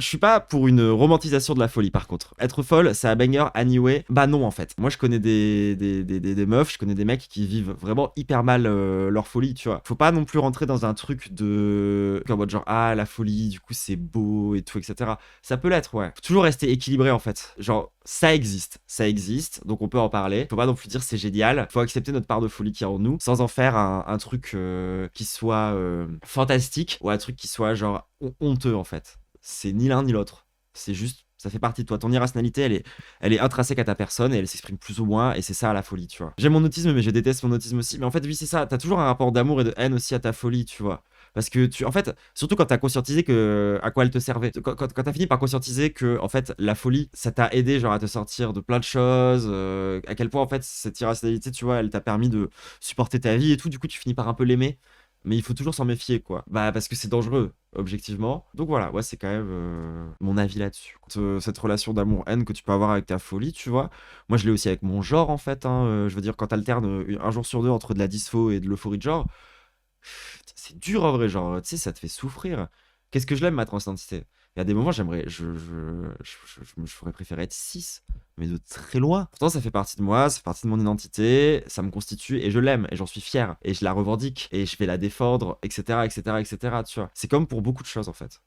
Je suis pas pour une romantisation de la folie par contre. Être folle, c'est un banger anyway. Bah non en fait. Moi je connais des meufs, je connais des mecs qui vivent vraiment hyper mal leur folie, tu vois. Faut pas non plus rentrer dans un truc de... en mode genre, ah la folie, du coup c'est beau et tout, etc. Ça peut l'être, ouais. Faut toujours rester équilibré en fait. Genre, ça existe, donc on peut en parler. Faut pas non plus dire c'est génial. Faut accepter notre part de folie qui est en nous, sans en faire un truc qui soit fantastique ou un truc qui soit genre honteux en fait. C'est ni l'un ni l'autre. C'est juste, ça fait partie de toi. Ton irrationalité, elle est intrinsèque à ta personne et elle s'exprime plus ou moins, et c'est ça la folie, tu vois. J'aime mon autisme, mais je déteste mon autisme aussi. Mais en fait, oui, c'est ça. T'as toujours un rapport d'amour et de haine aussi à ta folie, tu vois. Parce que en fait, surtout quand t'as conscientisé à quoi elle te servait. Quand t'as fini par conscientiser que, en fait, la folie, ça t'a aidé, genre, à te sortir de plein de choses, à quel point, en fait, cette irrationalité, tu vois, elle t'a permis de supporter ta vie et tout, du coup, tu finis par un peu l'aimer. Mais il faut toujours s'en méfier, quoi. Bah, parce que c'est dangereux, objectivement. Donc voilà, ouais, c'est quand même mon avis là-dessus. Cette relation d'amour-haine que tu peux avoir avec ta folie, tu vois. Moi, je l'ai aussi avec mon genre, en fait, hein. Je veux dire, quand t'alternes un jour sur deux entre de la dyspho et de l'euphorie de genre, c'est dur en vrai, genre, tu sais, ça te fait souffrir. Qu'est-ce que je l'aime, ma transidentité? Il y a des moments, j'aimerais, je pourrais préférer être 6, mais de très loin. Pourtant, ça fait partie de moi, ça fait partie de mon identité, ça me constitue et je l'aime et j'en suis fier et je la revendique et je vais la défendre, etc., etc., etc., tu vois. C'est comme pour beaucoup de choses en fait.